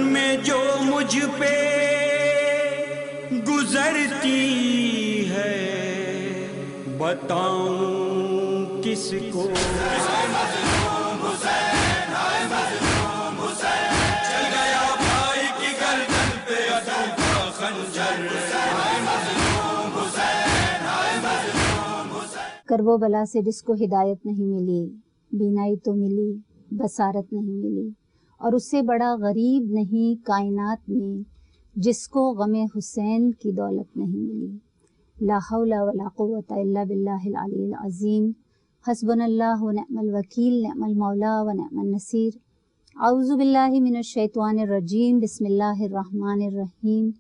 میں جو مجھ پہ گزرتی ہے بتاؤں کس کو. چل گیا بھائی کی گردن پہ عدو کا خنجر. کرب و بلا سے جس کو ہدایت نہیں ملی، بینائی تو ملی بصارت نہیں ملی، اور اس سے بڑا غریب نہیں کائنات میں جس کو غم حسین کی دولت نہیں ملی. لا حول ولا قوة الا باللہ العلی العظیم. حسبنا اللہ ونعم الوکیل، نعم المولا ونعم النصیر. اعوذ باللہ من الشیطان الرجیم. بسم اللہ الرحمن الرحیم.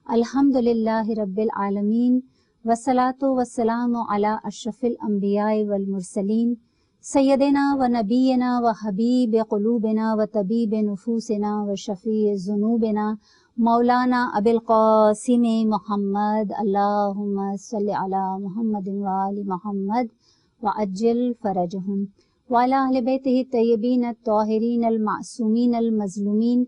الحمد للہ رب العالمین، والصلاة والسلام علی اشرف الانبیاء والمرسلین، سیدنا و نبینا و حبیب قلوبنا و طبیب نفوسنا و شفیع ذنوبنا مولانا ابی القاسم محمد. اللہم صلی علی محمد و آل محمد وعجل فرجہم وعلی اہل بیتہ الطیبین الطاہرین المعصومین المظلومین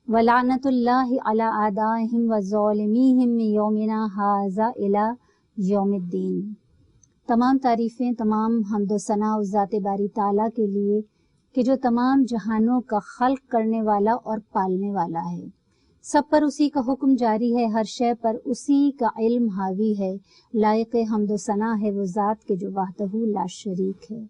ولعنۃ اللہ علی اعدائہم وظالمیہم من یومنا ھذا الی یوم الدین. تمام تعریفیں، تمام حمد و ثنا اس ذات باری تعالیٰ کے لیے کہ جو تمام جہانوں کا خلق کرنے والا اور پالنے والا ہے. سب پر اسی کا حکم جاری ہے، ہر شے پر اسی کا علم حاوی ہے. لائق حمد و ثنا ہے وہ ذات کے جو وحدہ لا شریک ہے.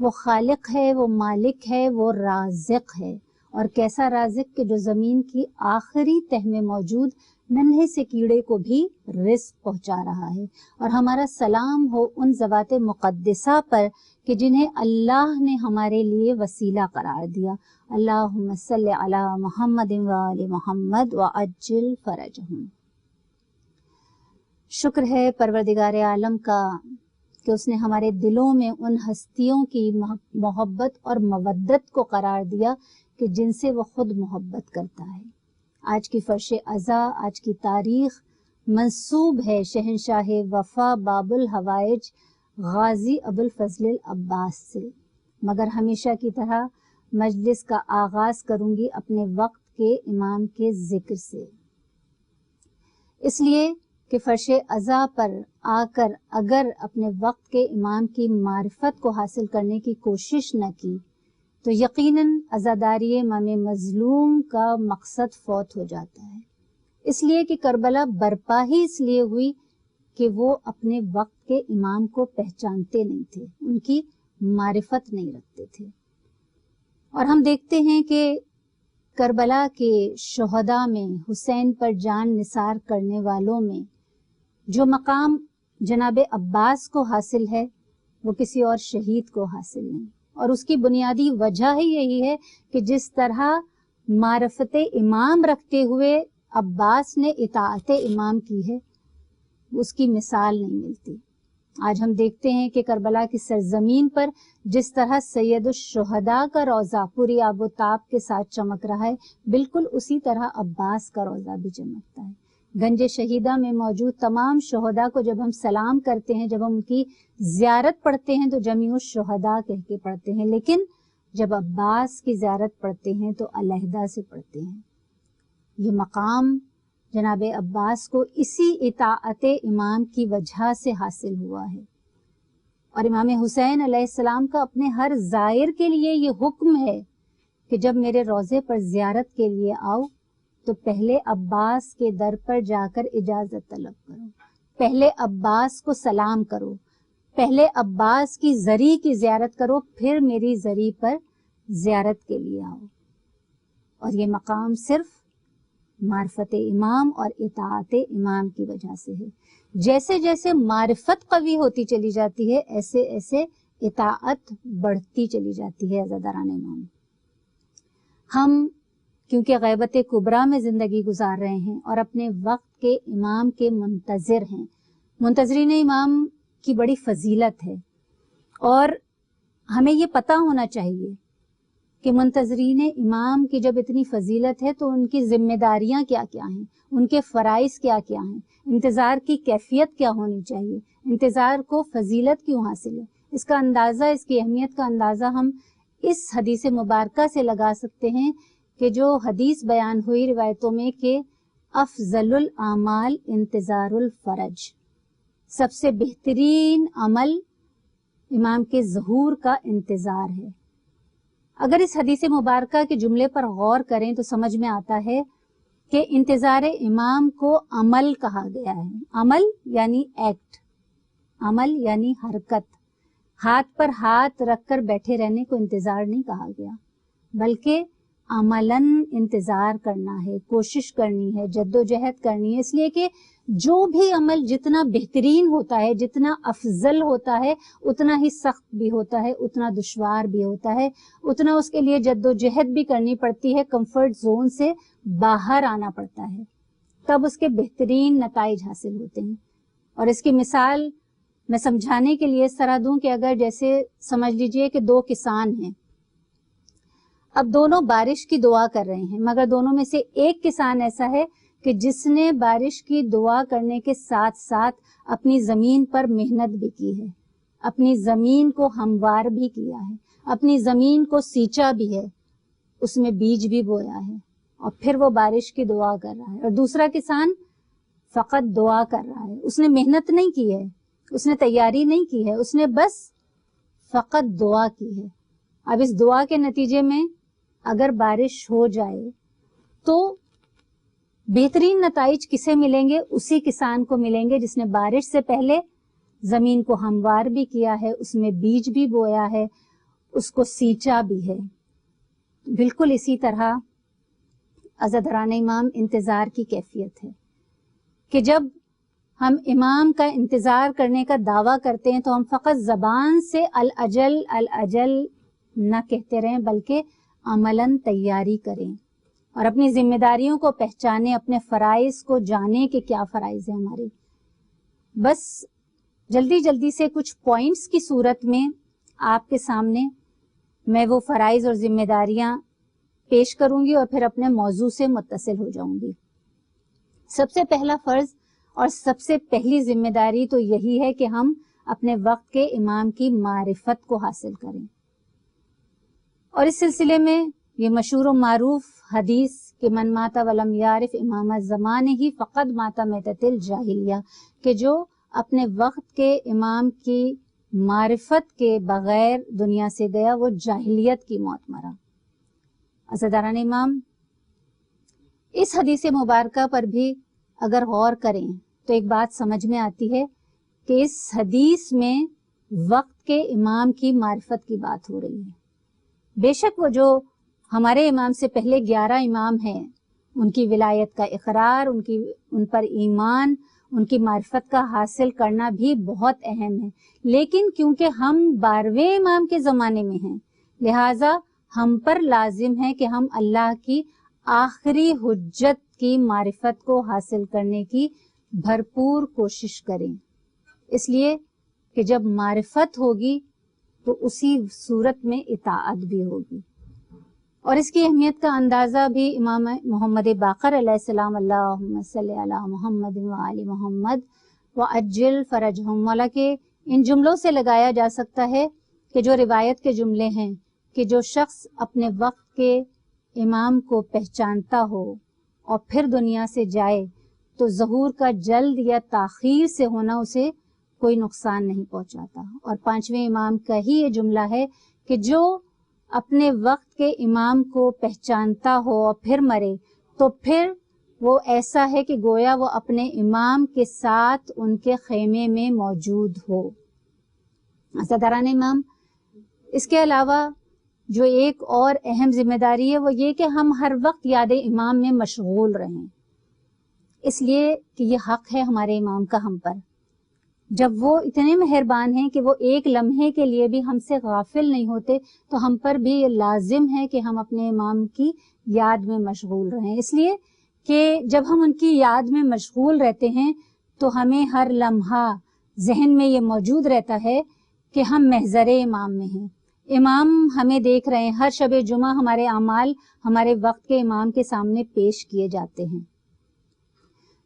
وہ خالق ہے، وہ مالک ہے، وہ رازق ہے. اور کیسا رازق کہ جو زمین کی آخری تہ میں موجود ننھے سے کیڑے کو بھی رزق پہنچا رہا ہے. اور ہمارا سلام ہو ان ذوات مقدسہ پر کہ جنہیں اللہ نے ہمارے لیے وسیلہ قرار دیا. اللہم صلی علی محمد و آل محمد وعجل فرجہم. شکر ہے پروردگار عالم کا کہ اس نے ہمارے دلوں میں ان ہستیوں کی محبت اور مودت کو قرار دیا کہ جن سے وہ خود محبت کرتا ہے. آج کی فرش ازا، آج کی تاریخ منسوب ہے شہنشاہ وفا باب الحوائج غازی ابوالفضل العباس سے. مگر ہمیشہ کی طرح مجلس کا آغاز کروں گی اپنے وقت کے امام کے ذکر سے، اس لیے کہ فرش ازا پر آ کر اگر اپنے وقت کے امام کی معرفت کو حاصل کرنے کی کوشش نہ کی تو یقیناً عزاداری امام مظلوم کا مقصد فوت ہو جاتا ہے. اس لیے کہ کربلا برپا ہی اس لیے ہوئی کہ وہ اپنے وقت کے امام کو پہچانتے نہیں تھے، ان کی معرفت نہیں رکھتے تھے. اور ہم دیکھتے ہیں کہ کربلا کے شہداء میں، حسین پر جان نثار کرنے والوں میں جو مقام جناب عباس کو حاصل ہے وہ کسی اور شہید کو حاصل نہیں. اور اس کی بنیادی وجہ ہی یہی ہے کہ جس طرح معرفت امام رکھتے ہوئے عباس نے اطاعت امام کی ہے اس کی مثال نہیں ملتی. آج ہم دیکھتے ہیں کہ کربلا کی سرزمین پر جس طرح سید الشہداء کا روضہ پوری آب و تاب کے ساتھ چمک رہا ہے، بالکل اسی طرح عباس کا روضہ بھی چمکتا ہے. گنج شہیدہ میں موجود تمام شہداء کو جب ہم سلام کرتے ہیں، جب ہم ان کی زیارت پڑھتے ہیں تو جمیع الشہداء کہہ کے پڑھتے ہیں، لیکن جب عباس کی زیارت پڑھتے ہیں تو علیحدہ سے پڑھتے ہیں. یہ مقام جناب عباس کو اسی اطاعت امام کی وجہ سے حاصل ہوا ہے. اور امام حسین علیہ السلام کا اپنے ہر زائر کے لیے یہ حکم ہے کہ جب میرے روضے پر زیارت کے لیے آؤ تو پہلے عباس کے در پر جا کر اجازت طلب کرو، پہلے عباس کو سلام کرو، پہلے عباس کی زری کی زیارت کرو، پھر میری زری پر زیارت کے لیے آؤ. اور یہ مقام صرف معرفت امام اور اطاعت امام کی وجہ سے ہے. جیسے جیسے معرفت قوی ہوتی چلی جاتی ہے ایسے ایسے اطاعت بڑھتی چلی جاتی ہے. عزاداران امام، ہم کیونکہ غیبت کبریٰ میں زندگی گزار رہے ہیں اور اپنے وقت کے امام کے منتظر ہیں. منتظرین امام کی بڑی فضیلت ہے اور ہمیں یہ پتہ ہونا چاہیے کہ منتظرین امام کی جب اتنی فضیلت ہے تو ان کی ذمہ داریاں کیا کیا ہیں، ان کے فرائض کیا کیا ہیں، انتظار کی کیفیت کیا ہونی چاہیے، انتظار کو فضیلت کیوں حاصل ہے. اس کا اندازہ، اس کی اہمیت کا اندازہ ہم اس حدیث مبارکہ سے لگا سکتے ہیں کہ جو حدیث بیان ہوئی روایتوں میں کہ افضل الاعمال انتظار الفرج، سب سے بہترین عمل امام کے ظہور کا انتظار ہے. اگر اس حدیث مبارکہ کے جملے پر غور کریں تو سمجھ میں آتا ہے کہ انتظار امام کو عمل کہا گیا ہے. عمل یعنی ایکٹ، عمل یعنی حرکت. ہاتھ پر ہاتھ رکھ کر بیٹھے رہنے کو انتظار نہیں کہا گیا، بلکہ عملاً انتظار کرنا ہے، کوشش کرنی ہے، جد و جہد کرنی ہے. اس لیے کہ جو بھی عمل جتنا بہترین ہوتا ہے، جتنا افضل ہوتا ہے، اتنا ہی سخت بھی ہوتا ہے، اتنا دشوار بھی ہوتا ہے، اتنا اس کے لیے جد و جہد بھی کرنی پڑتی ہے، کمفرٹ زون سے باہر آنا پڑتا ہے، تب اس کے بہترین نتائج حاصل ہوتے ہیں. اور اس کی مثال میں سمجھانے کے لیے اس طرح دوں کہ اگر جیسے سمجھ لیجئے کہ دو کسان ہیں، اب دونوں بارش کی دعا کر رہے ہیں، مگر دونوں میں سے ایک کسان ایسا ہے کہ جس نے بارش کی دعا کرنے کے ساتھ ساتھ اپنی زمین پر محنت بھی کی ہے، اپنی زمین کو ہموار بھی کیا ہے، اپنی زمین کو سینچا بھی ہے، اس میں بیج بھی بویا ہے، اور پھر وہ بارش کی دعا کر رہا ہے. اور دوسرا کسان فقط دعا کر رہا ہے، اس نے محنت نہیں کی ہے، اس نے تیاری نہیں کی ہے، اس نے بس فقط دعا کی ہے. اب اس دعا کے نتیجے میں اگر بارش ہو جائے تو بہترین نتائج کسے ملیں گے؟ اسی کسان کو ملیں گے جس نے بارش سے پہلے زمین کو ہموار بھی کیا ہے، اس میں بیج بھی بویا ہے، اس کو سینچا بھی ہے. بالکل اسی طرح عزاداران امام انتظار کی کیفیت ہے کہ جب ہم امام کا انتظار کرنے کا دعویٰ کرتے ہیں تو ہم فقط زبان سے الاجل الاجل نہ کہتے رہیں، بلکہ عملاً تیاری کریں اور اپنی ذمہ داریوں کو پہچانیں، اپنے فرائض کو جانیں کہ کیا فرائض ہیں ہمارے. بس جلدی جلدی سے کچھ پوائنٹس کی صورت میں آپ کے سامنے میں وہ فرائض اور ذمہ داریاں پیش کروں گی اور پھر اپنے موضوع سے متصل ہو جاؤں گی. سب سے پہلا فرض اور سب سے پہلی ذمہ داری تو یہی ہے کہ ہم اپنے وقت کے امام کی معرفت کو حاصل کریں. اور اس سلسلے میں یہ مشہور و معروف حدیث کہ من مات ولم یعرف امام الزمان ہی فقد مات میتۃ الجاہلیہ، کہ جو اپنے وقت کے امام کی معرفت کے بغیر دنیا سے گیا وہ جاہلیت کی موت مرا. عزاداران امام، اس حدیث مبارکہ پر بھی اگر غور کریں تو ایک بات سمجھ میں آتی ہے کہ اس حدیث میں وقت کے امام کی معرفت کی بات ہو رہی ہے. بے شک وہ جو ہمارے امام سے پہلے 11 امام ہیں، ان کی ولایت کا اقرار، ان پر ایمان، ان کی معرفت کا حاصل کرنا بھی بہت اہم ہے. لیکن کیونکہ ہم 12ویں امام کے زمانے میں ہیں، لہٰذا ہم پر لازم ہے کہ ہم اللہ کی آخری حجت کی معرفت کو حاصل کرنے کی بھرپور کوشش کریں. اس لیے کہ جب معرفت ہوگی تو اسی صورت میں اطاعت بھی ہوگی. اور اس کی اہمیت کا اندازہ بھی امام محمد باقر علیہ السلام، اللہم صلی علی محمد وآل محمد وعجل فرجہم، مولا کے ان جملوں سے لگایا جا سکتا ہے کہ جو روایت کے جملے ہیں کہ جو شخص اپنے وقت کے امام کو پہچانتا ہو اور پھر دنیا سے جائے تو ظہور کا جلد یا تاخیر سے ہونا اسے کوئی نقصان نہیں پہنچاتا. اور 5ویں امام کا ہی یہ جملہ ہے کہ جو اپنے وقت کے امام کو پہچانتا ہو اور پھر مرے تو پھر وہ ایسا ہے کہ گویا وہ اپنے امام کے ساتھ ان کے خیمے میں موجود ہو. عزاداران امام، اس کے علاوہ جو ایک اور اہم ذمہ داری ہے وہ یہ کہ ہم ہر وقت یاد امام میں مشغول رہیں، اس لیے کہ یہ حق ہے ہمارے امام کا ہم پر. جب وہ اتنے مہربان ہیں کہ وہ ایک لمحے کے لیے بھی ہم سے غافل نہیں ہوتے تو ہم پر بھی یہ لازم ہے کہ ہم اپنے امام کی یاد میں مشغول رہیں. اس لیے کہ جب ہم ان کی یاد میں مشغول رہتے ہیں تو ہمیں ہر لمحہ ذہن میں یہ موجود رہتا ہے کہ ہم محضر امام میں ہیں، امام ہمیں دیکھ رہے ہیں. ہر شب جمعہ ہمارے اعمال ہمارے وقت کے امام کے سامنے پیش کیے جاتے ہیں.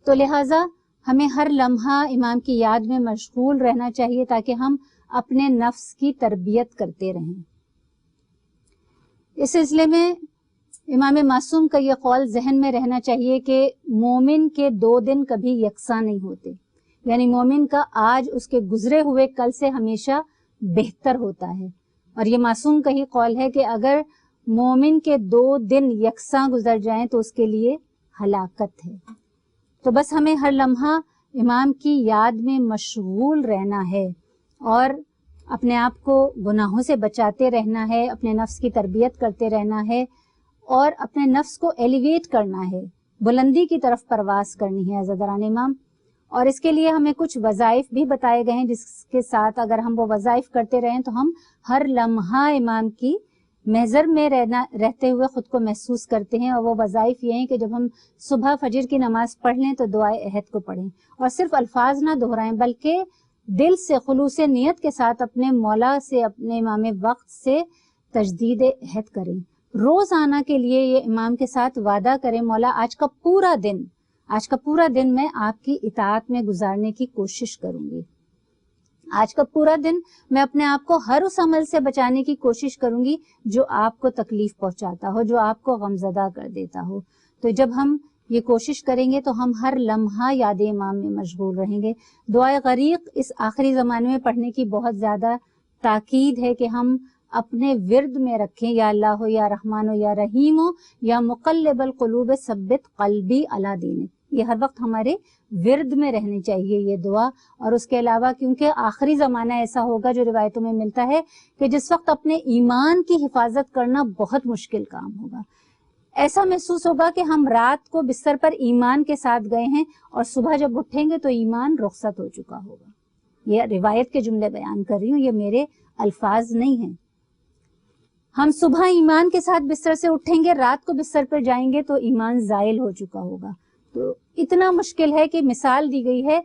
تو لہٰذا ہمیں ہر لمحہ امام کی یاد میں مشغول رہنا چاہیے تاکہ ہم اپنے نفس کی تربیت کرتے رہیں. اس سلسلے میں امام معصوم کا یہ قول ذہن میں رہنا چاہیے کہ مومن کے 2 دن کبھی یکساں نہیں ہوتے، یعنی مومن کا آج اس کے گزرے ہوئے کل سے ہمیشہ بہتر ہوتا ہے. اور یہ معصوم کا ہی قول ہے کہ اگر مومن کے 2 دن یکساں گزر جائیں تو اس کے لیے ہلاکت ہے. تو بس ہمیں ہر لمحہ امام کی یاد میں مشغول رہنا ہے اور اپنے آپ کو گناہوں سے بچاتے رہنا ہے، اپنے نفس کی تربیت کرتے رہنا ہے اور اپنے نفس کو ایلیویٹ کرنا ہے، بلندی کی طرف پرواز کرنی ہے عزیزان امام. اور اس کے لیے ہمیں کچھ وظائف بھی بتائے گئے ہیں جس کے ساتھ اگر ہم وہ وظائف کرتے رہیں تو ہم ہر لمحہ امام کی محضر میں رہتے ہوئے خود کو محسوس کرتے ہیں. اور وہ وظائف یہ ہیں کہ جب ہم صبح فجر کی نماز پڑھ لیں تو دعائے عہد کو پڑھیں اور صرف الفاظ نہ دہرائیں بلکہ دل سے خلوص نیت کے ساتھ اپنے مولا سے، اپنے امام وقت سے تجدید عہد کریں. روزانہ کے لیے یہ امام کے ساتھ وعدہ کریں، مولا آج کا پورا دن میں آپ کی اطاعت میں گزارنے کی کوشش کروں گی. آج کا پورا دن میں اپنے آپ کو ہر اس عمل سے بچانے کی کوشش کروں گی جو آپ کو تکلیف پہنچاتا ہو، جو آپ کو غمزدہ کر دیتا ہو. تو جب ہم یہ کوشش کریں گے تو ہم ہر لمحہ یاد امام میں مشغول رہیں گے. دعائے غریق اس آخری زمانے میں پڑھنے کی بہت زیادہ تاکید ہے کہ ہم اپنے ورد میں رکھیں، یا اللہ ہو یا رحمان ہو یا رحیم ہو یا مقلب القلوب ثبت قلبی علی دینک. یہ ہر وقت ہمارے ورد میں رہنی چاہیے یہ دعا. اور اس کے علاوہ کیونکہ آخری زمانہ ایسا ہوگا جو روایتوں میں ملتا ہے کہ جس وقت اپنے ایمان کی حفاظت کرنا بہت مشکل کام ہوگا. ایسا محسوس ہوگا کہ ہم رات کو بستر پر ایمان کے ساتھ گئے ہیں اور صبح جب اٹھیں گے تو ایمان رخصت ہو چکا ہوگا. یہ روایت کے جملے بیان کر رہی ہوں، یہ میرے الفاظ نہیں ہیں. ہم صبح ایمان کے ساتھ بستر سے اٹھیں گے، رات کو بستر پر جائیں گے تو ایمان زائل ہو چکا ہوگا. تو اتنا مشکل ہے کہ مثال دی گئی ہے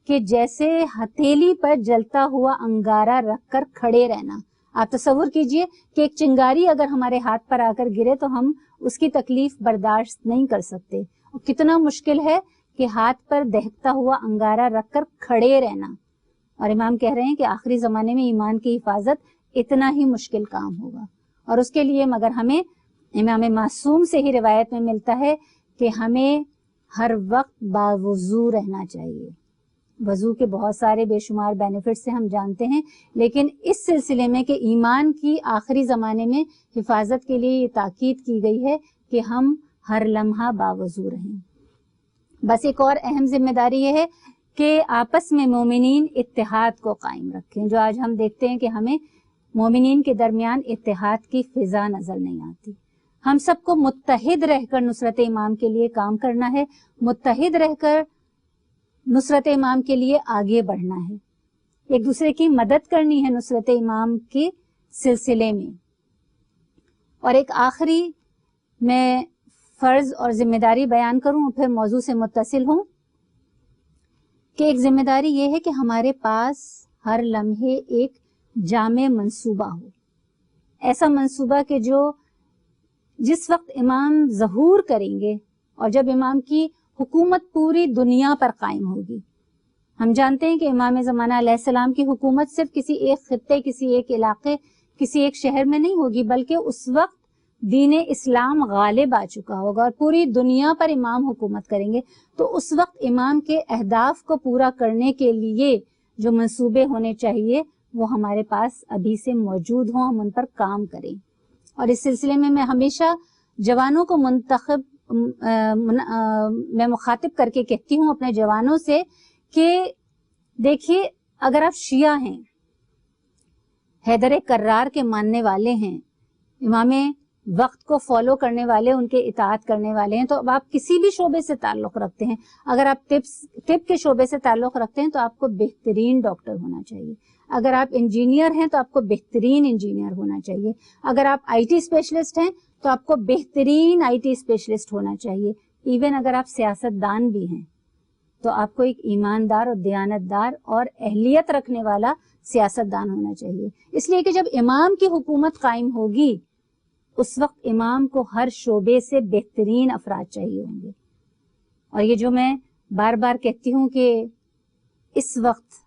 کہ جیسے ہتھیلی پر جلتا ہوا انگارہ رکھ کر کھڑے رہنا. آپ تصور کیجئے کہ ایک چنگاری اگر ہمارے ہاتھ پر آ کر گرے تو ہم اس کی تکلیف برداشت نہیں کر سکتے. اور کتنا مشکل ہے کہ ہاتھ پر دہکتا ہوا انگارہ رکھ کر کھڑے رہنا. اور امام کہہ رہے ہیں کہ آخری زمانے میں ایمان کی حفاظت اتنا ہی مشکل کام ہوگا. اور اس کے لیے مگر ہمیں امام معصوم سے ہی روایت میں ملتا ہے کہ ہمیں ہر وقت باوضو رہنا چاہیے. وضو کے بہت سارے بے شمار بینیفٹس سے ہم جانتے ہیں، لیکن اس سلسلے میں کہ ایمان کی آخری زمانے میں حفاظت کے لیے یہ تاکید کی گئی ہے کہ ہم ہر لمحہ باوضو رہیں. بس ایک اور اہم ذمہ داری یہ ہے کہ آپس میں مومنین اتحاد کو قائم رکھیں. جو آج ہم دیکھتے ہیں کہ ہمیں مومنین کے درمیان اتحاد کی فضا نظر نہیں آتی. ہم سب کو متحد رہ کر نصرت امام کے لیے کام کرنا ہے، متحد رہ کر نصرت امام کے لیے آگے بڑھنا ہے، ایک دوسرے کی مدد کرنی ہے نصرت امام کے سلسلے میں. اور ایک آخری میں فرض اور ذمہ داری بیان کروں پھر موضوع سے متصل ہوں کہ ایک ذمہ داری یہ ہے کہ ہمارے پاس ہر لمحے ایک جامع منصوبہ ہو. ایسا منصوبہ کہ جس وقت امام ظہور کریں گے اور جب امام کی حکومت پوری دنیا پر قائم ہوگی. ہم جانتے ہیں کہ امام زمانہ علیہ السلام کی حکومت صرف کسی ایک خطے، کسی ایک علاقے، کسی ایک شہر میں نہیں ہوگی، بلکہ اس وقت دین اسلام غالب آ چکا ہوگا اور پوری دنیا پر امام حکومت کریں گے. تو اس وقت امام کے اہداف کو پورا کرنے کے لیے جو منصوبے ہونے چاہیے وہ ہمارے پاس ابھی سے موجود ہوں، ہم ان پر کام کریں. اور اس سلسلے میں ہمیشہ جوانوں کو میں مخاطب کر کے کہتی ہوں اپنے جوانوں سے کہ دیکھیے، اگر آپ شیعہ ہیں، حیدر کرار کے ماننے والے ہیں، امام وقت کو فالو کرنے والے، ان کے اطاعت کرنے والے ہیں، تو اب آپ کسی بھی شعبے سے تعلق رکھتے ہیں، اگر آپ طب کے شعبے سے تعلق رکھتے ہیں تو آپ کو بہترین ڈاکٹر ہونا چاہیے. اگر آپ انجینئر ہیں تو آپ کو بہترین انجینئر ہونا چاہیے. اگر آپ آئی ٹی اسپیشلسٹ ہیں تو آپ کو بہترین آئی ٹی اسپیشلسٹ ہونا چاہیے. ایون اگر آپ سیاست دان بھی ہیں تو آپ کو ایک ایماندار اور دیانت دار اور اہلیت رکھنے والا سیاست دان ہونا چاہیے. اس لیے کہ جب امام کی حکومت قائم ہوگی اس وقت امام کو ہر شعبے سے بہترین افراد چاہیے ہوں گے. اور یہ جو میں بار بار کہتی ہوں کہ اس وقت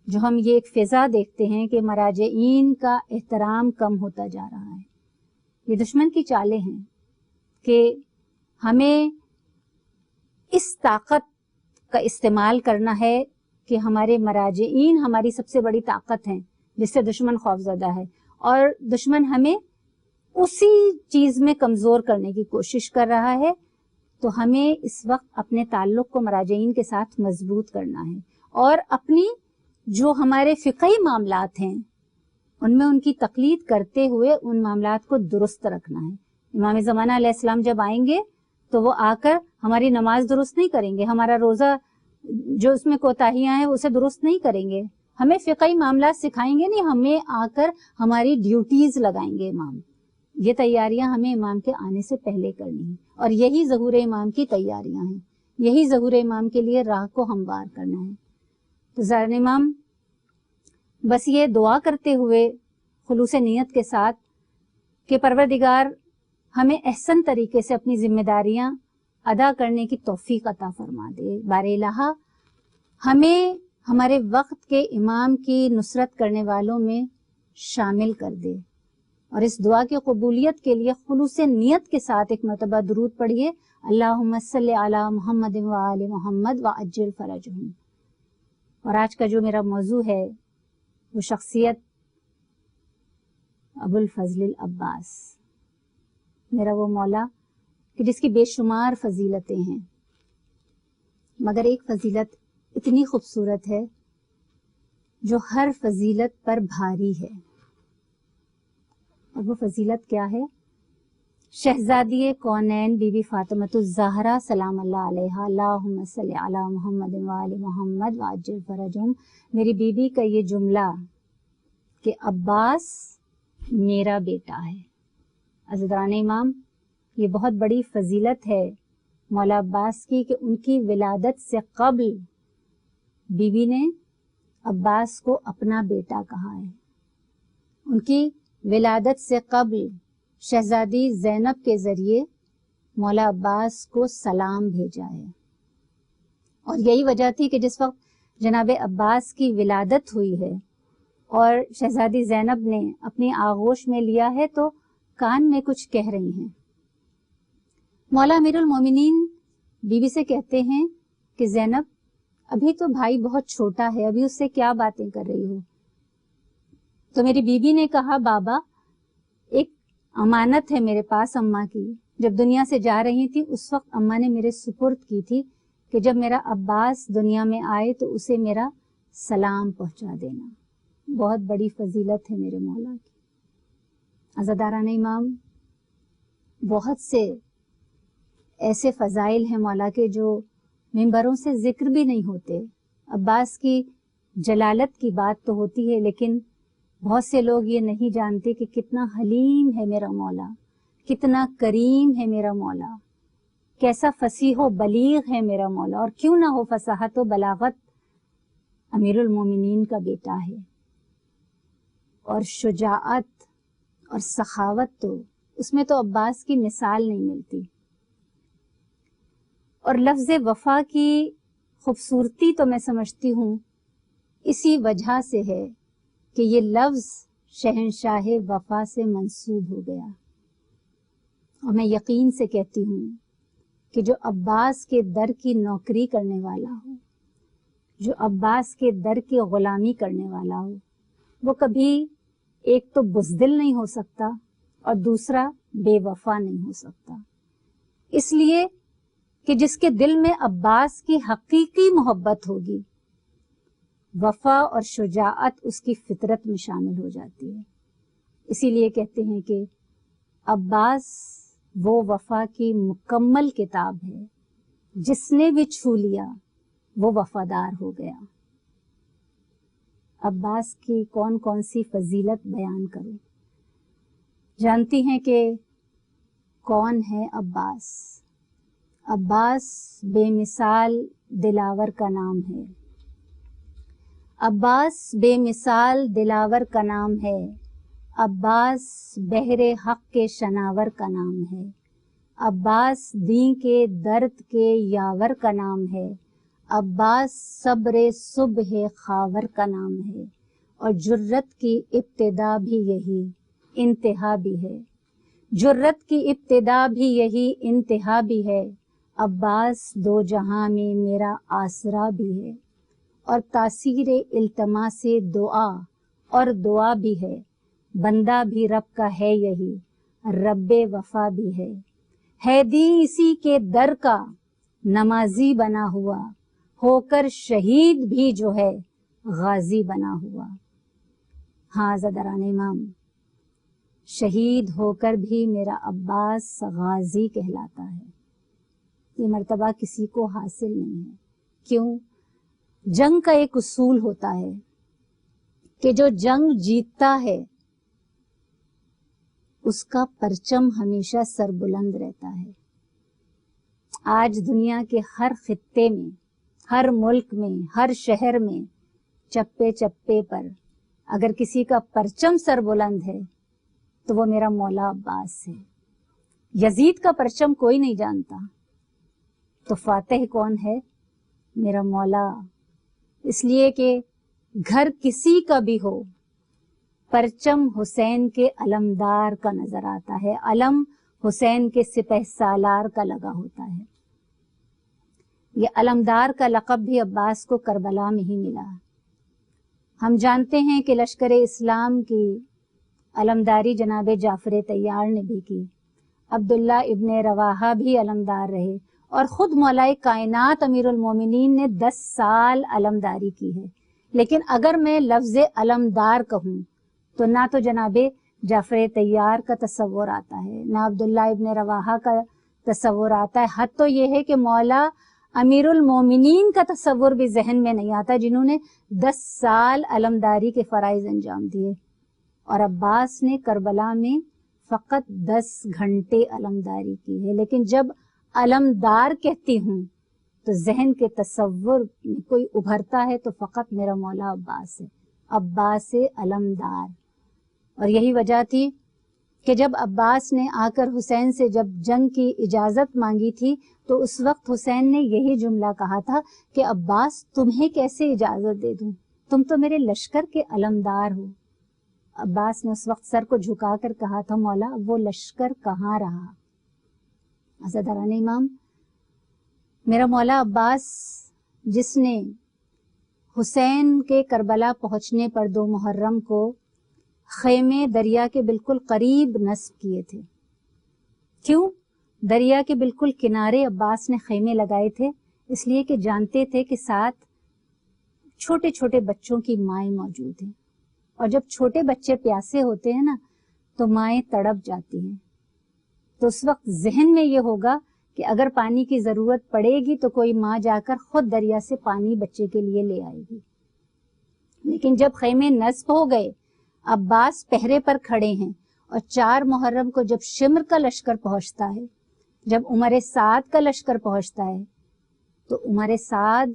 جو ہم یہ ایک فضا دیکھتے ہیں کہ مراجعین کا احترام کم ہوتا جا رہا ہے، یہ دشمن کی چالیں ہیں. کہ ہمیں اس طاقت کا استعمال کرنا ہے کہ ہمارے مراجعین ہماری سب سے بڑی طاقت ہیں جس سے دشمن خوفزدہ ہے، اور دشمن ہمیں اسی چیز میں کمزور کرنے کی کوشش کر رہا ہے. تو ہمیں اس وقت اپنے تعلق کو مراجعین کے ساتھ مضبوط کرنا ہے اور اپنی جو ہمارے فقہی معاملات ہیں ان میں ان کی تقلید کرتے ہوئے ان معاملات کو درست رکھنا ہے. امام زمانہ علیہ السلام جب آئیں گے تو وہ آ کر ہماری نماز درست نہیں کریں گے، ہمارا روزہ جو اس میں کوتاہیاں ہیں اسے درست نہیں کریں گے، ہمیں فقہی معاملات سکھائیں گے نہیں، ہمیں آ کر ہماری ڈیوٹیز لگائیں گے امام. یہ تیاریاں ہمیں امام کے آنے سے پہلے کرنی ہیں، اور یہی ظہور امام کی تیاریاں ہیں، یہی ظہور امام کے لیے راہ کو ہموار کرنا ہے. تو زائرین امام بس یہ دعا کرتے ہوئے خلوص نیت کے ساتھ کہ پروردگار ہمیں احسن طریقے سے اپنی ذمہ داریاں ادا کرنے کی توفیق عطا فرما دے. بار الہ ہمیں ہمارے وقت کے امام کی نصرت کرنے والوں میں شامل کر دے. اور اس دعا کی قبولیت کے لیے خلوص نیت کے ساتھ ایک مرتبہ درود پڑھیے، اللہم صلی علی محمد و آل محمد وعجل فرجہم. اور آج کا جو میرا موضوع ہے وہ شخصیت ابو الفضل العباس، میرا وہ مولا کہ جس کی بے شمار فضیلتیں ہیں، مگر ایک فضیلت اتنی خوبصورت ہے جو ہر فضیلت پر بھاری ہے. اور وہ فضیلت کیا ہے؟ شہزادی کونین بی بی فاطمۃ الزہرا سلام اللہ علیہا، اللہم صلی علی محمد وآل محمد وعجل فرجہم. میری بی بی کا یہ جملہ کہ عباس میرا بیٹا ہے. عزیزان امام، یہ بہت بڑی فضیلت ہے مولا عباس کی کہ ان کی ولادت سے قبل بی بی نے عباس کو اپنا بیٹا کہا ہے. ان کی ولادت سے قبل شہزادی زینب کے ذریعے مولا عباس کو سلام بھیجا ہے. اور یہی وجہ تھی کہ جس وقت جناب عباس کی ولادت ہوئی ہے اور شہزادی زینب نے اپنی آغوش میں لیا ہے تو کان میں کچھ کہہ رہی ہیں. مولا امیر المومنین بی بی سے کہتے ہیں کہ زینب ابھی تو بھائی بہت چھوٹا ہے، ابھی اس سے کیا باتیں کر رہی ہو؟ تو میری بی بی نے کہا بابا ایک امانت ہے میرے پاس اماں کی، جب دنیا سے جا رہی تھی اس وقت اماں نے میرے سپرد کی تھی کہ جب میرا عباس دنیا میں آئے تو اسے میرا سلام پہنچا دینا. بہت بڑی فضیلت ہے میرے مولا کی. عزاداران امام، بہت سے ایسے فضائل ہیں مولا کے جو ممبروں سے ذکر بھی نہیں ہوتے. عباس کی جلالت کی بات تو ہوتی ہے لیکن بہت سے لوگ یہ نہیں جانتے کہ کتنا حلیم ہے میرا مولا، کتنا کریم ہے میرا مولا، کیسا فصیح و بلیغ ہے میرا مولا. اور کیوں نہ ہو فصاحت و بلاغت، امیر المومنین کا بیٹا ہے. اور شجاعت اور سخاوت تو اس میں تو عباس کی مثال نہیں ملتی. اور لفظ وفا کی خوبصورتی تو میں سمجھتی ہوں اسی وجہ سے ہے کہ یہ لفظ شہنشاہ وفا سے منسوب ہو گیا. اور میں یقین سے کہتی ہوں کہ جو عباس کے در کی نوکری کرنے والا ہو، جو عباس کے در کی غلامی کرنے والا ہو، وہ کبھی ایک تو بزدل نہیں ہو سکتا اور دوسرا بے وفا نہیں ہو سکتا. اس لیے کہ جس کے دل میں عباس کی حقیقی محبت ہوگی، وفا اور شجاعت اس کی فطرت میں شامل ہو جاتی ہے. اسی لیے کہتے ہیں کہ عباس وہ وفا کی مکمل کتاب ہے، جس نے بھی چھو لیا وہ وفادار ہو گیا. عباس کی کون کون سی فضیلت بیان کروں؟ جانتی ہیں کہ کون ہے عباس؟ عباس بے مثال دلاور کا نام ہے. عباس بے مثال دلاور کا نام ہے. عباس بحر حق کے شناور کا نام ہے. عباس دین کے درد کے یاور کا نام ہے. عباس صبر صبح خاور کا نام ہے. اور جرت کی ابتدا بھی یہی انتہا بھی ہے. جرت کی ابتدا بھی یہی انتہا بھی ہے، عباس دو جہاں میں میرا آسرا بھی ہے، اور تاثیر التماس دعا اور دعا بھی ہے، بندہ بھی رب کا ہے یہی، رب وفا بھی ہے دی اسی کے در کا، نمازی بنا ہوا، ہو کر شہید بھی جو ہے غازی بنا ہوا۔ ہاں عزاداران امام، شہید ہو کر بھی میرا عباس غازی کہلاتا ہے۔ یہ مرتبہ کسی کو حاصل نہیں ہے۔ کیوں؟ جنگ کا ایک اصول ہوتا ہے کہ جو جنگ جیتتا ہے اس کا پرچم ہمیشہ سربلند رہتا ہے۔ آج دنیا کے ہر خطے میں، ہر ملک میں، ہر شہر میں چپے چپے پر اگر کسی کا پرچم سربلند ہے تو وہ میرا مولا عباس ہے۔ یزید کا پرچم کوئی نہیں جانتا تو فاتح کون ہے؟ میرا مولا۔ اس لیے کہ گھر کسی کا بھی ہو، پرچم حسین کے علمدار کا نظر آتا ہے، علم حسین کے سپہ سالار کا لگا ہوتا ہے۔ یہ علمدار کا لقب بھی عباس کو کربلا میں ہی ملا۔ ہم جانتے ہیں کہ لشکر اسلام کی علمداری جناب جعفر طیار نے بھی کی، عبداللہ ابن رواحہ بھی علمدار رہے، اور خود مولائے کائنات امیر المومنین نے 10 سال علمداری کی ہے۔ لیکن اگر میں لفظ علمدار کہوں تو نہ تو جناب جعفر طیار کا تصور آتا ہے، نہ عبداللہ ابن رواحہ کا تصور آتا ہے، حد تو یہ ہے کہ مولا امیر المومنین کا تصور بھی ذہن میں نہیں آتا، جنہوں نے 10 سال علمداری کے فرائض انجام دیے۔ اور عباس نے کربلا میں فقط 10 گھنٹے علمداری کی ہے۔ لیکن جب علمدار کہتی ہوں تو ذہن کے تصور میں کوئی ابھرتا ہے تو فقط میرا مولا عباس ہے، عباس علمدار۔ اور یہی وجہ تھی کہ جب عباس نے آ کر حسین سے جب جنگ کی اجازت مانگی تھی تو اس وقت حسین نے یہی جملہ کہا تھا کہ عباس تمہیں کیسے اجازت دے دوں، تم تو میرے لشکر کے علمدار ہو۔ عباس نے اس وقت سر کو جھکا کر کہا تھا مولا وہ لشکر کہاں رہا۔ عزاداران امام، میرا مولا عباس جس نے حسین کے کربلا پہنچنے پر 2 محرم کو خیمے دریا کے بالکل قریب نصب کیے تھے۔ کیوں؟ دریا کے بالکل کنارے عباس نے خیمے لگائے تھے، اس لیے کہ جانتے تھے کہ ساتھ چھوٹے چھوٹے بچوں کی مائیں موجود ہیں، اور جب چھوٹے بچے پیاسے ہوتے ہیں نا تو مائیں تڑپ جاتی ہیں۔ تو اس وقت ذہن میں یہ ہوگا کہ اگر پانی کی ضرورت پڑے گی تو کوئی ماں جا کر خود دریا سے پانی بچے کے لیے لے آئے گی۔ لیکن جب خیمے نصب ہو گئے، عباس پہرے پر کھڑے ہیں، اور 4 محرم کو جب شمر کا لشکر پہنچتا ہے، جب عمر سعد کا لشکر پہنچتا ہے، تو عمر سعد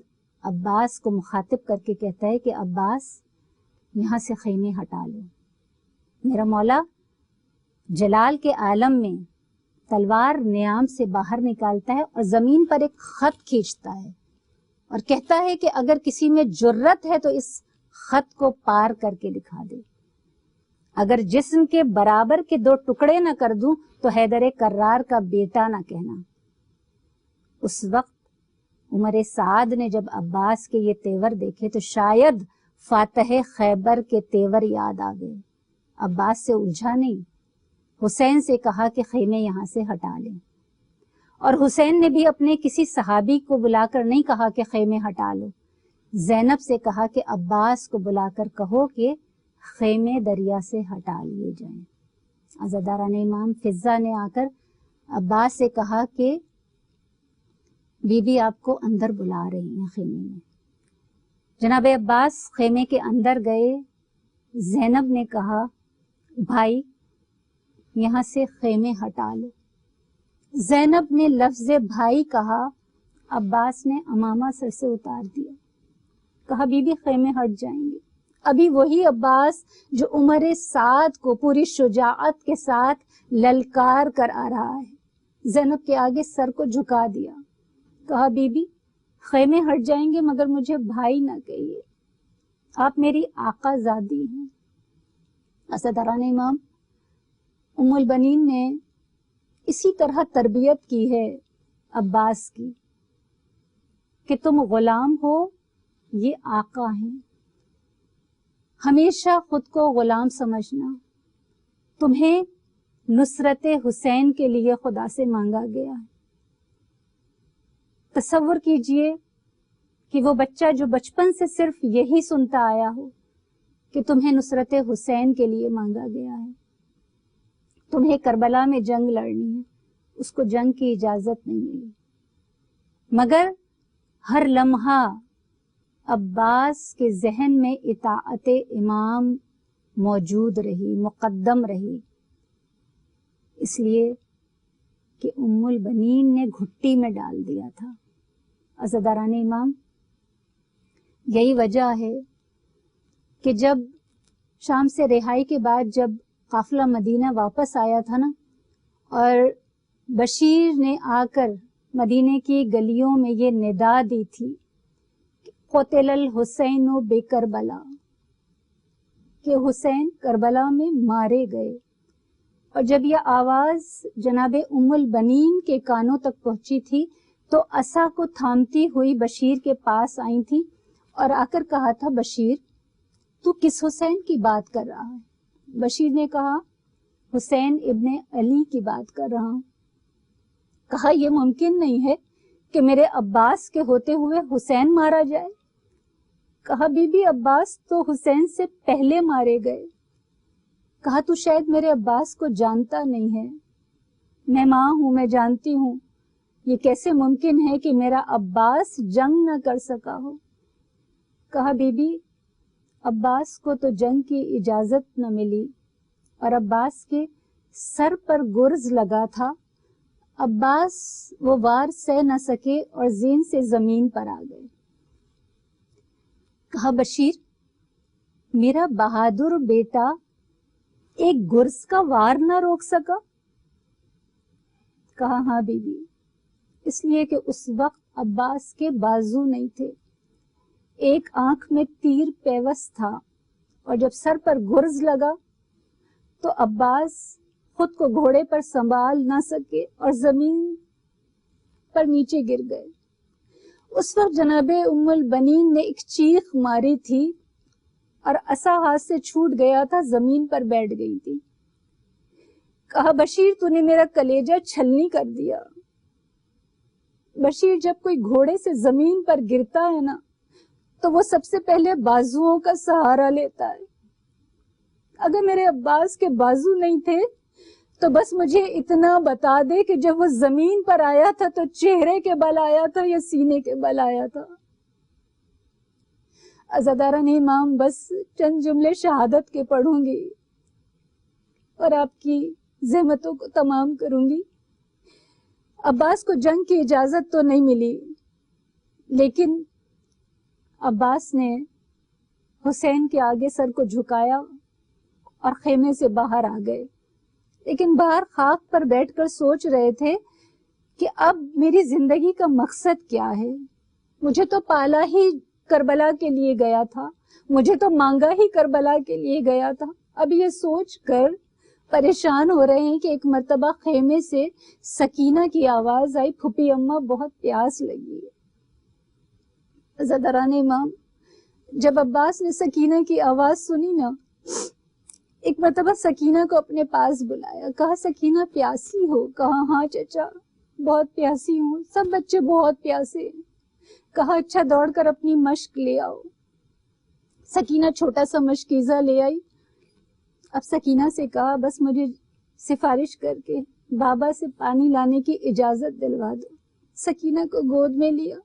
عباس کو مخاطب کر کے کہتا ہے کہ عباس یہاں سے خیمے ہٹا لو۔ میرا مولا جلال کے عالم میں تلوار نیام سے باہر نکالتا ہے اور زمین پر ایک خط کھینچتا ہے اور کہتا ہے کہ اگر کسی میں جرت ہے تو اس خط کو پار کر کے دکھا دے، اگر جسم کے برابر کے 2 ٹکڑے نہ کر دوں تو حیدر کرار کا بیٹا نہ کہنا۔ اس وقت عمر سعد نے جب عباس کے یہ تیور دیکھے تو شاید فاتح خیبر کے تیور یاد آ گئے۔ عباس سے الجھا نہیں، حسین سے کہا کہ خیمے یہاں سے ہٹا لیں، اور حسین نے بھی اپنے کسی صحابی کو بلا کر نہیں کہا کہ خیمے ہٹا لو، زینب سے کہا کہ عباس کو بلا کر کہو کہ خیمے دریا سے ہٹا لیے جائیں۔ عزاداران امام، فضہ نے آ کر عباس سے کہا کہ بی بی آپ کو اندر بلا رہی ہیں خیمے میں۔ جناب عباس خیمے کے اندر گئے، زینب نے کہا بھائی یہاں سے خیمے ہٹا لو۔ زینب نے لفظ بھائی کہا، عباس نے عمامہ سر سے اتار دیا، کہا بی بی خیمے ہٹ جائیں گے۔ ابھی وہی عباس جو عمر سعد کو پوری شجاعت کے ساتھ للکار کر آ رہا ہے، زینب کے آگے سر کو جھکا دیا، کہا بی بی خیمے ہٹ جائیں گے مگر مجھے بھائی نہ کہیے، آپ میری آقا زادی ہیں۔ عزاداران امام، ام البنین نے اسی طرح تربیت کی ہے عباس کی کہ تم غلام ہو، یہ آقا ہیں. ہمیشہ خود کو غلام سمجھنا. تمہیں نصرت حسین کے لیے خدا سے مانگا گیا ہے. تصور کیجئے کہ وہ بچہ جو بچپن سے صرف یہی سنتا آیا ہو کہ تمہیں نصرت حسین کے لیے مانگا گیا ہے، تمہیں کربلا میں جنگ لڑنی ہے، اس کو جنگ کی اجازت نہیں ملی، مگر ہر لمحہ عباس کے ذہن میں اطاعت امام موجود رہی، مقدم رہی، اس لیے کہ ام البنین نے گھٹی میں ڈال دیا تھا. عزاداران امام، یہی وجہ ہے کہ جب شام سے رہائی کے بعد جب قافلہ مدینہ واپس آیا تھا نا، اور بشیر نے آ کر مدینے کی گلیوں میں یہ ندا دی تھی قتل الحسین بے کربلا، کہ حسین کربلا میں مارے گئے، اور جب یہ آواز جناب ام البنین کے کانوں تک پہنچی تھی تو عصا کو تھامتی ہوئی بشیر کے پاس آئی تھی اور آ کر کہا تھا، بشیر تو کس حسین کی بات کر رہا ہے؟ بشیر نے کہا، حسین ابن علی کی بات کر رہا ہوں. کہا، یہ ممکن نہیں ہے کہ میرے عباس کے ہوتے ہوئے حسین مارا جائے. کہا، بی بی عباس تو حسین سے پہلے مارے گئے. کہا، تو شاید میرے عباس کو جانتا نہیں ہے. میں ماں ہوں، میں جانتی ہوں. یہ کیسے ممکن ہے کہ میرا عباس جنگ نہ کر سکا ہو؟ کہا، بی بی عباس کو تو جنگ کی اجازت نہ ملی اور عباس کے سر پر گرز لگا تھا. عباس وہ وار سہ نہ سکے اور زین سے زمین پر آ گئے. کہا، بشیر میرا بہادر بیٹا ایک گرز کا وار نہ روک سکا؟ کہا، ہاں بی بی، اس لیے کہ اس وقت عباس کے بازو نہیں تھے، ایک آنکھ میں تیر پیوست تھا، اور جب سر پر گرز لگا تو عباس خود کو گھوڑے پر سنبھال نہ سکے اور زمین پر نیچے گر گئے. اس وقت جناب ام البنین نے ایک چیخ ماری تھی اور عصا ہاتھ سے چھوٹ گیا تھا، زمین پر بیٹھ گئی تھی. کہا، بشیر تو نے میرا کلیجہ چھلنی کر دیا. بشیر جب کوئی گھوڑے سے زمین پر گرتا ہے نا تو وہ سب سے پہلے بازوؤں کا سہارا لیتا ہے. اگر میرے عباس کے بازو نہیں تھے تو بس مجھے اتنا بتا دے کہ جب وہ زمین پر آیا تھا تو چہرے کے بل آیا تھا یا سینے کے بل آیا تھا. عزاداران امام، بس چند جملے شہادت کے پڑھوں گی اور آپ کی زحمتوں کو تمام کروں گی. عباس کو جنگ کی اجازت تو نہیں ملی، لیکن عباس نے حسین کے آگے سر کو جھکایا اور خیمے سے باہر آ گئے. لیکن باہر خاک پر بیٹھ کر سوچ رہے تھے کہ اب میری زندگی کا مقصد کیا ہے؟ مجھے تو پالا ہی کربلا کے لیے گیا تھا، مجھے تو مانگا ہی کربلا کے لیے گیا تھا. اب یہ سوچ کر پریشان ہو رہے ہیں کہ ایک مرتبہ خیمے سے سکینہ کی آواز آئی، پھوپھی اماں بہت پیاس لگی ہے. عزاداران امام، جب عباس نے سکینہ کی آواز سنی نا، ایک مرتبہ سکینہ کو اپنے پاس بلایا. کہا، سکینہ پیاسی ہو؟ کہا، ہاں چچا بہت پیاسی ہوں، سب بچے بہت پیاسے. کہا، اچھا دوڑ کر اپنی مشق لے آؤ. سکینہ چھوٹا سا مشکیزہ لے آئی. اب سکینہ سے کہا، بس مجھے سفارش کر کے بابا سے پانی لانے کی اجازت دلوا دو. سکینہ کو گود میں لیا،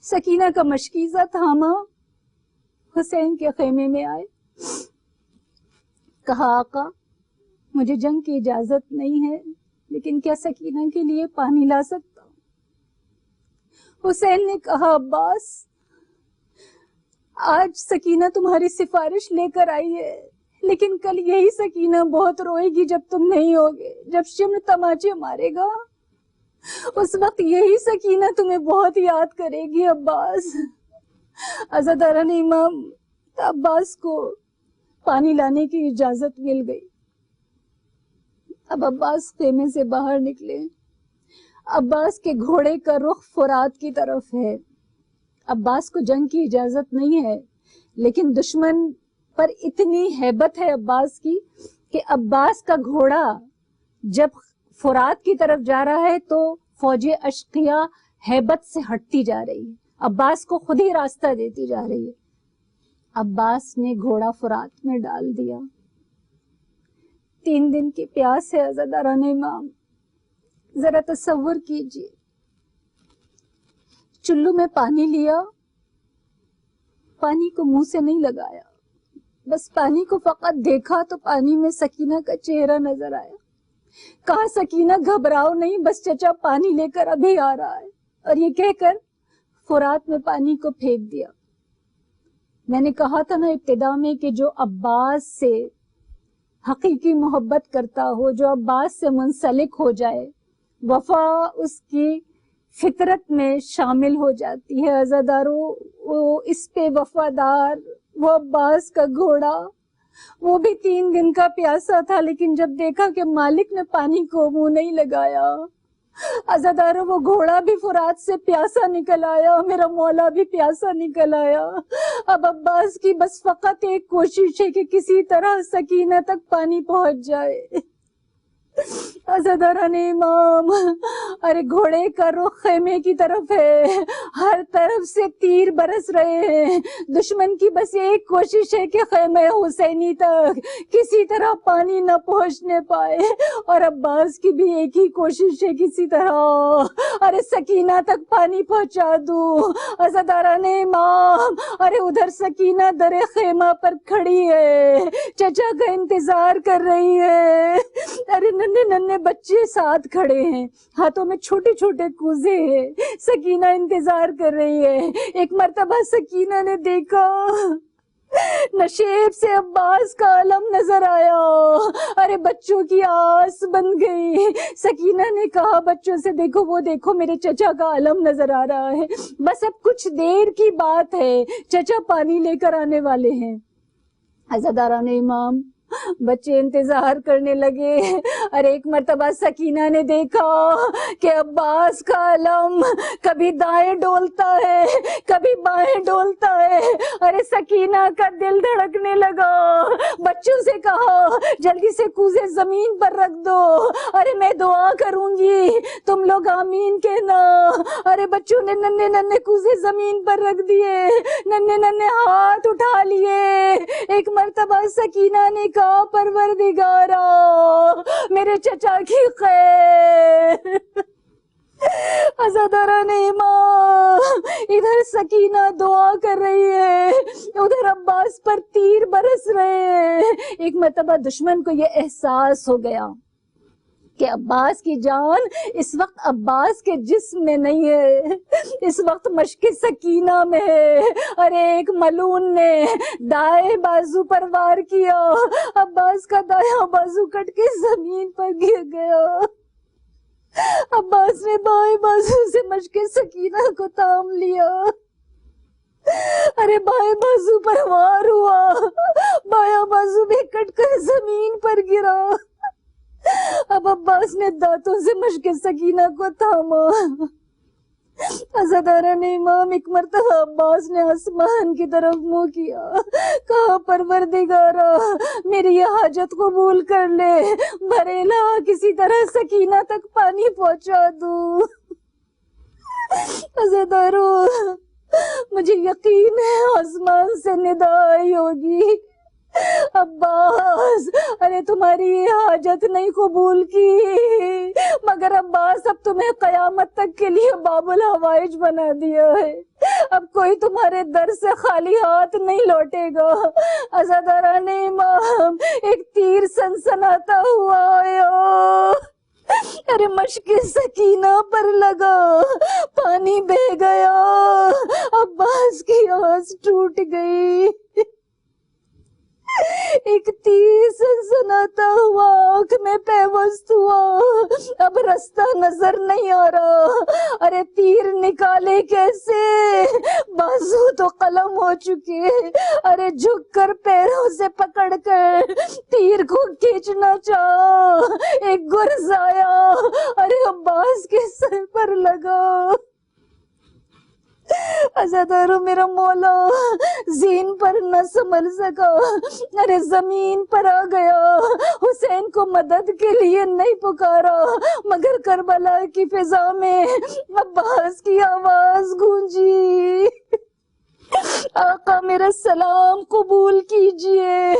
سکینہ کا مشکیزہ تھاما، حسین کے خیمے میں آئے. کہا، آقا مجھے جنگ کی اجازت نہیں ہے، لیکن کیا سکینہ کے لیے پانی لا سکتا ہوں؟ حسین نے کہا، عباس آج سکینہ تمہاری سفارش لے کر آئی ہے، لیکن کل یہی سکینہ بہت روئے گی جب تم نہیں ہوگے. جب شمر تماچے مارے گا اس وقت یہی سکینہ تمہیں بہت یاد کرے گی. عباس. عزاداران امام، عباس کو پانی لانے کی اجازت مل گئی. اب عباس خیمے سے باہر نکلے. عباس کے گھوڑے کا رخ فرات کی طرف ہے. عباس کو جنگ کی اجازت نہیں ہے، لیکن دشمن پر اتنی ہیبت ہے عباس کی کہ عباس کا گھوڑا جب فرات کی طرف جا رہا ہے تو فوج اشقیاء ہیبت سے ہٹتی جا رہی ہے، عباس کو خود ہی راستہ دیتی جا رہی ہے. عباس نے گھوڑا فرات میں ڈال دیا. 3 دن کی پیاس ہے عزاداران امام. ذرا تصور کیجیے، چلو میں پانی لیا، پانی کو منہ سے نہیں لگایا، بس پانی کو فقط دیکھا تو پانی میں سکینہ کا چہرہ نظر آیا. کہا سکینہ گھبراؤ نہیں، بس چچا پانی لے کر ابھی آ رہا ہے، اور یہ کہہ کر فرات میں پانی کو پھینک دیا. میں نے کہا تھا نا ابتدا میں کہ جو عباس سے حقیقی محبت کرتا ہو، جو عباس سے منسلک ہو جائے، وفا اس کی فطرت میں شامل ہو جاتی ہے. عزادارو، وہ اس پہ وفادار، وہ عباس کا گھوڑا، وہ بھی 3 دن کا پیاسا تھا، لیکن جب دیکھا کہ مالک نے پانی کو منہ نہیں لگایا، عزادارو وہ گھوڑا بھی فرات سے پیاسا نکل آیا، میرا مولا بھی پیاسا نکل آیا. اب عباس کی بس فقط ایک کوشش ہے کہ کسی طرح سکینہ تک پانی پہنچ جائے. عزاداران امام، ارے گھوڑے کا رخ خیمے کی طرف ہے، ہر طرف سے تیر برس رہے ہیں. دشمن کی بس ایک کوشش ہے کہ خیمہ حسینی تک کسی طرح پانی نہ پہنچنے پائے، اور عباس کی بھی ایک ہی کوشش ہے کسی طرح ارے سکینہ تک پانی پہنچا دوں. عزاداران امام، ارے ادھر سکینہ در خیمہ پر کھڑی ہے، چچا کا انتظار کر رہی ہے. ارے ننھے ننھے بچے ساتھ کھڑے ہیں، ہاتھوں میں چھوٹے چھوٹے کوزے ہیں. سکینہ انتظار کر رہی ہے. ایک مرتبہ سکینہ نے دیکھا نشیب سے عباس کا علم نظر آیا. ارے بچوں کی آس بن گئی. سکینہ نے کہا بچوں سے، دیکھو وہ دیکھو میرے چچا کا علم نظر آ رہا ہے، بس اب کچھ دیر کی بات ہے، چچا پانی لے کر آنے والے ہیں. عزاداران امام، بچے انتظار کرنے لگے. ارے ایک مرتبہ سکینہ نے دیکھا کہ عباس کا علم کبھی دائیں ڈولتا ہے، کبھی بائیں ڈولتا ہے. ارے سکینہ کا دل دھڑکنے لگا. بچوں سے کہا جلدی سے کوزے زمین پر رکھ دو، ارے میں دعا کروں گی، تم لوگ آمین کہنا. ارے بچوں نے ننھے ننھے کوزے زمین پر رکھ دیے، ننھے ننھے ہاتھ اٹھا لیے. ایک مرتبہ سکینہ نے کہا پروردگارا میرے چچا کی خیر. عزاداران امام، ادھر سکینہ دعا کر رہی ہے، ادھر عباس پر تیر برس رہے ہیں. ایک مرتبہ دشمن کو یہ احساس ہو گیا کہ عباس کی جان اس وقت عباس کے جسم میں نہیں ہے، اس وقت مشق سکینہ میں ہے. ارے ایک ملون نے دائیں بازو پر وار کیا، عباس کا دایاں بازو کٹ کے زمین پر گر گیا. عباس نے بائیں بازو سے مشق سکینہ کو تھام لیا. ارے بائیں بازو پر وار ہوا، بایاں بازو بھی کٹ کر زمین پر گرا. اب عباس نے دانتوں سے مشق سکینہ کو تھاما. عزاداران امام، ایک مرتبہ عباس نے آسمان کی طرف منہ کیا، کہا پروردگارا میری یہ حاجت قبول کر لے، بریلا کسی طرح سکینہ تک پانی پہنچا دوں. عزادارو، مجھے یقین ہے آسمان سے ندا آئی ہوگی، عباس ارے تمہاری یہ حاجت نہیں قبول کی، مگر عباس اب تمہیں قیامت تک کے لیے باب الحوائج بنا دیا ہے، اب کوئی تمہارے در سے خالی ہاتھ نہیں لوٹے گا. عزاداران امام، ایک تیر سنسناتا ہوا آیا، ارے مشق سکینہ پر لگا، پانی بہہ گیا، عباس کی آس ٹوٹ گئی. ایک تیر سنسناتا ہوا آنکھ میں پیوست ہوا، اب رستہ نظر نہیں آ رہا، ارے تیر نکالے کیسے، بازو تو قلم ہو چکے، ارے جھک کر پیروں سے پکڑ کر تیر کو کھینچنا چاہا، ایک گرز آیا، ارے عباس کے سر پر لگا۔ عزادارو میرا مولا زین پر نہ سنبھل سکا، ارے زمین پر آ گیا، حسین کو مدد کے لیے نہیں پکارا، مگر کربلا کی فضا میں عباس کی آواز گونجی، آقا میرا سلام قبول کیجئے۔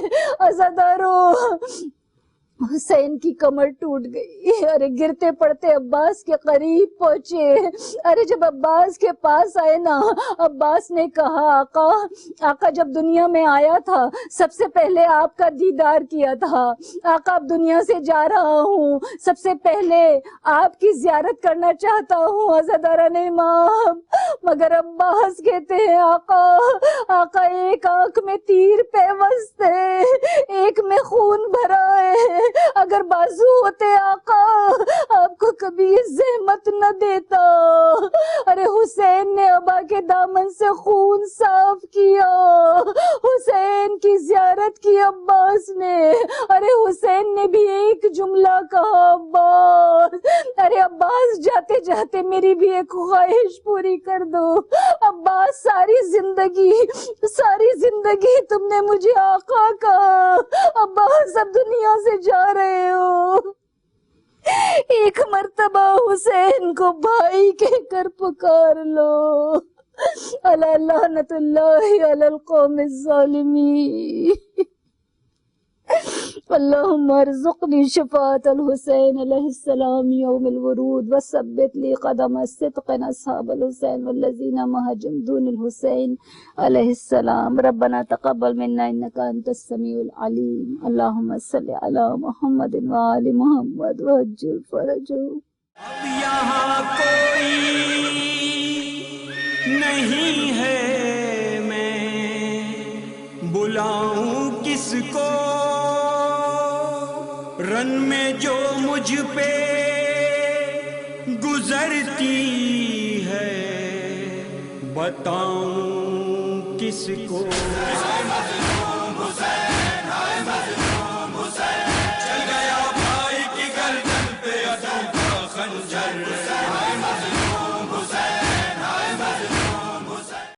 عزادارو حسین کی کمر ٹوٹ گئی، ارے گرتے پڑتے عباس کے قریب پہنچے، ارے جب عباس کے پاس آئے نا، عباس نے کہا آقا، آقا جب دنیا میں آیا تھا سب سے پہلے آپ کا دیدار کیا تھا، آقا اب دنیا سے جا رہا ہوں، سب سے پہلے آپ کی زیارت کرنا چاہتا ہوں عزاداران امام، مگر عباس کہتے ہیں آقا، آقا ایک آنکھ میں تیر پیوست ہے، ایک میں خون بھرا ہے، اگر بازو ہوتے آقا آپ کو کبھی یہ زحمت نہ دیتا۔ ارے حسین نے ابا کے دامن سے خون صاف کیا، حسین کی زیارت کی عباس نے، ارے حسین نے بھی ایک جملہ کہا عباس، ارے عباس جاتے جاتے میری بھی ایک خواہش پوری کر دو، عباس ساری زندگی تم نے مجھے آقا کہا، عباس اب دنیا سے جا رہے ہو، ایک مرتبہ حسین کو بھائی کہہ کر پکار لو، الا لعنت اللہ علی القوم الظالمین۔ اللہم ارزقنی شفاعت الحسین علیہ السلام یوم الورود وثبت لی قدم الصدق اصحاب الحسین والذین معہ جندون الحسین علیہ السلام۔ ربنا تقبل منا انک انت السمیع العلیم، اللہم صلی علی محمد وآل محمد وعجل فرجہم۔ اب یہاں کوئی نہیں ہے، میں بلاؤں کس کو، رن میں جو مجھ پہ گزرتی ہے بتاؤں کس کو۔